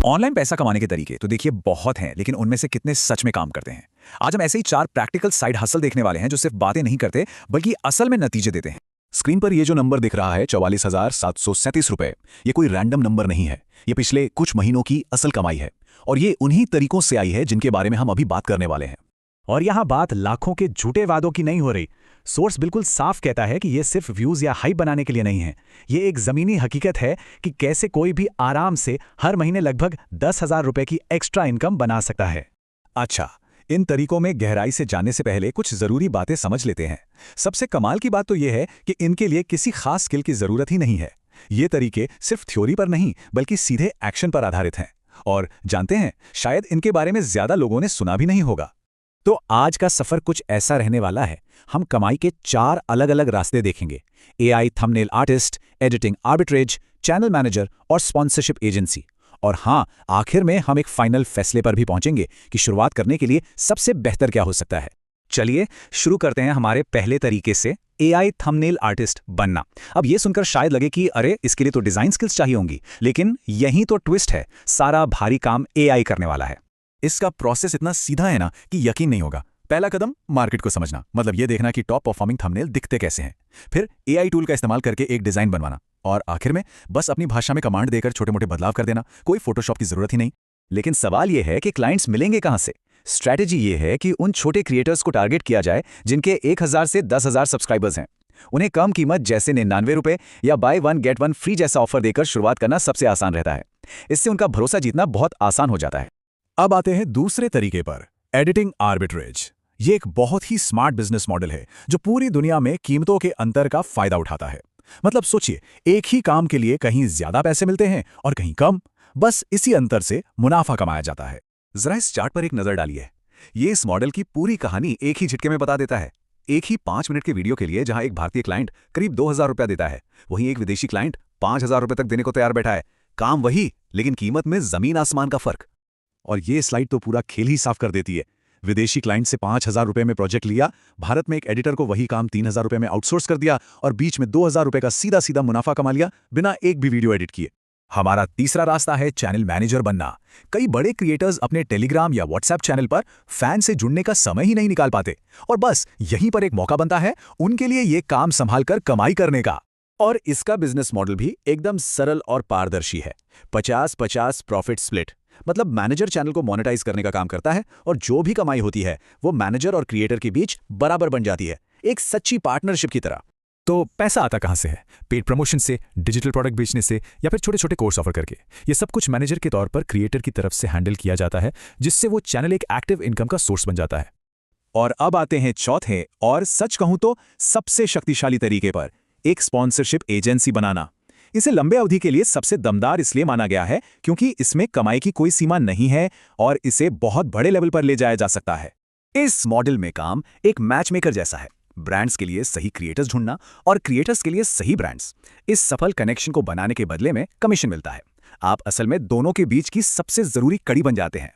Online पैसा कमाने के तरीके तो देखिए बहुत हैं, लेकिन उनमें से कितने सच में काम करते हैं। आज हम ऐसे ही 4 प्रैक्टिकल साइड हसल देखने वाले हैं जो सिर्फ बातें नहीं करते बल्कि असल में नतीजे देते हैं। स्क्रीन पर ये जो नंबर दिख रहा है 44,737 रुपए, ये कोई रैंडम नंबर नहीं है। ये पिछले कुछ महीनों की असल कमाई है और ये उन्हीं तरीकों से आई है जिनके बारे में हम अभी बात करने वाले हैं। और यहाँ बात लाखों के झूठे वादों की नहीं हो रही। सोर्स बिल्कुल साफ कहता है कि ये सिर्फ व्यूज या हाइप बनाने के लिए नहीं है। ये एक जमीनी हकीकत है कि कैसे कोई भी आराम से हर महीने लगभग 10,000 रुपए की एक्स्ट्रा इनकम बना सकता है। अच्छा, इन तरीकों में गहराई से जानने से पहले कुछ जरूरी बातें समझ लेते हैं। सबसे कमाल की बात तो यह है कि इनके लिए किसी खास स्किल की जरूरत ही नहीं है। ये तरीके सिर्फ थ्योरी पर नहीं बल्कि सीधे एक्शन पर आधारित हैं। और जानते हैं, शायद इनके बारे में ज्यादा लोगों ने सुना भी नहीं होगा। तो आज का सफर कुछ ऐसा रहने वाला है। हम कमाई के 4 अलग अलग रास्ते देखेंगे: AI thumbnail artist, editing arbitrage, channel manager और स्पॉन्सरशिप एजेंसी। और हाँ, आखिर में हम एक फाइनल फैसले पर भी पहुंचेंगे कि शुरुआत करने के लिए सबसे बेहतर क्या हो सकता है। चलिए शुरू करते हैं हमारे पहले तरीके से, एआई थंबनेल आर्टिस्ट बनना। अब ये सुनकर शायद लगे कि अरे इसके लिए तो डिजाइन स्किल्स चाहिए होंगी, लेकिन यही तो ट्विस्ट है। सारा भारी काम एआई करने वाला है। इसका प्रोसेस इतना सीधा है ना कि यकीन नहीं होगा। पहला कदम मार्केट को समझना, मतलब ये देखना कि टॉप परफॉर्मिंग थंबनेल दिखते कैसे हैं। फिर एआई टूल का इस्तेमाल करके एक डिजाइन बनवाना और आखिर में बस अपनी भाषा में कमांड देकर छोटे मोटे बदलाव कर देना। कोई फोटोशॉप की जरूरत ही नहीं। लेकिन सवाल यह है कि क्लाइंट्स मिलेंगे कहां से। स्ट्रैटेजी ये है कि उन छोटे क्रिएटर्स को टारगेट किया जाए जिनके 1,000 से 10,000 सब्सक्राइबर्स हैं। उन्हें कम कीमत जैसे 99 रुपए या बाय 1 गेट 1 फ्री जैसा ऑफर देकर शुरुआत करना सबसे आसान रहता है। इससे उनका भरोसा जीतना बहुत आसान हो जाता है। अब आते हैं दूसरे तरीके पर, एडिटिंग आर्बिट्रेज। ये एक बहुत ही स्मार्ट बिजनेस मॉडल है जो पूरी दुनिया में कीमतों के अंतर का फायदा उठाता है। मतलब सोचिए, एक ही काम के लिए कहीं ज्यादा पैसे मिलते हैं और कहीं कम। बस इसी अंतर से मुनाफा कमाया जाता है। जरा इस चार्ट पर एक नजर डालिए। ये इस मॉडल की पूरी कहानी एक ही झटके में बता देता है। एक ही 5 मिनट के वीडियो के लिए जहां एक भारतीय क्लाइंट करीब 2,000 रुपया देता है, वहीं एक विदेशी क्लाइंट 5,000 रुपये तक देने को तैयार बैठा है। काम वही, लेकिन कीमत में जमीन आसमान का फर्क। और ये स्लाइड तो पूरा खेल ही साफ कर देती है। विदेशी क्लाइंट से 5,000 रुपये में प्रोजेक्ट लिया, भारत में एक एडिटर को वही काम 3,000 रुपये में आउटसोर्स कर दिया और बीच में 2,000 रुपये का सीधा सीधा मुनाफा कमा लिया बिना एक भी वीडियो एडिट किए। हमारा तीसरा रास्ता है चैनल मैनेजर बनना। कई बड़े क्रिएटर्स अपने टेलीग्राम या व्हाट्सएप चैनल पर फैन से जुड़ने का समय ही नहीं निकाल पाते, और बस यहीं पर एक मौका बनता है उनके लिए ये काम संभालकर कमाई करने का। और इसका बिजनेस मॉडल भी एकदम सरल और पारदर्शी है। 50-50 प्रॉफिट स्प्लिट, मतलब मैनेजर चैनल को मोनेटाइज करने का काम करता है और जो भी कमाई होती है वो मैनेजर और क्रिएटर के बीच बराबर बन जाती है, एक सच्ची पार्टनरशिप की तरह। तो पैसा आता कहां से है? पेड प्रमोशन से, डिजिटल प्रोडक्ट बेचने से, या फिर छोटे छोटे कोर्स ऑफर करके? ये सब कुछ मैनेजर के तौर पर क्रिएटर की तरफ से हैंडल किया जाता है, जिससे वो चैनल एक एक्टिव इनकम का सोर्स बन जाता है। और अब आते हैं चौथे और सच कहूं तो सबसे शक्तिशाली तरीके पर, एक स्पॉन्सरशिप एजेंसी बनाना। इसे लंबे अवधि के लिए सबसे दमदार इसलिए माना गया है क्योंकि इसमें कमाई की कोई सीमा नहीं है और इसे बहुत बड़े लेवल पर ले जाया जा सकता है। इस मॉडल में काम एक मैचमेकर जैसा है। ब्रांड्स के लिए सही क्रिएटर्स ढूंढना और क्रिएटर्स के लिए सही ब्रांड्स। इस सफल कनेक्शन को बनाने के बदले में कमीशन मिलता है। आप असल में दोनों के बीच की सबसे जरूरी कड़ी बन जाते हैं।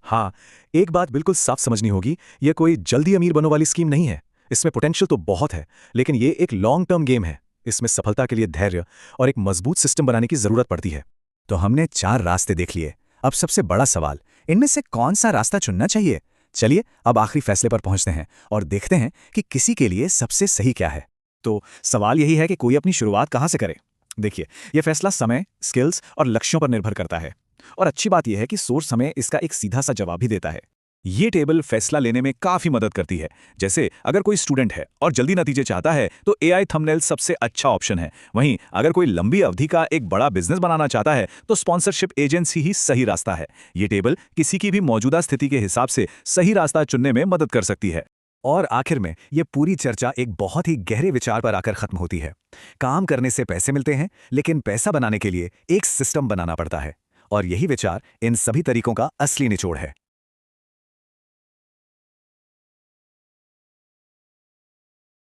हाँ, एक बात बिल्कुल साफ समझनी होगी, यह कोई जल्दी अमीर बनो वाली स्कीम नहीं है। इसमें पोटेंशियल तो बहुत है, लेकिन ये एक लॉन्ग टर्म गेम है। इसमें सफलता के लिए धैर्य और एक मजबूत सिस्टम बनाने की जरूरत पड़ती है। तो हमने 4 रास्ते देख लिए। अब सबसे बड़ा सवाल, इनमें से कौन सा रास्ता चुनना चाहिए? चलिए अब आखिरी फैसले पर पहुंचते हैं और देखते हैं कि किसी के लिए सबसे सही क्या है। तो सवाल यही है कि कोई अपनी शुरुआत कहां से करे। देखिए, यह फैसला समय, स्किल्स और लक्ष्यों पर निर्भर करता है। और अच्छी बात यह है कि सोर्स हमें इसका एक सीधा सा जवाब भी देता है। ये टेबल फैसला लेने में काफी मदद करती है। जैसे अगर कोई स्टूडेंट है और जल्दी नतीजे चाहता है तो एआई थंबनेल सबसे अच्छा ऑप्शन है। वहीं अगर कोई लंबी अवधि का एक बड़ा बिजनेस बनाना चाहता है तो स्पॉन्सरशिप एजेंसी ही सही रास्ता है। ये टेबल किसी की भी मौजूदा स्थिति के हिसाब से सही रास्ता चुनने में मदद कर सकती है। और आखिर में ये पूरी चर्चा एक बहुत ही गहरे विचार पर आकर खत्म होती है। काम करने से पैसे मिलते हैं, लेकिन पैसा बनाने के लिए एक सिस्टम बनाना पड़ता है। और यही विचार इन सभी तरीकों का असली निचोड़ है।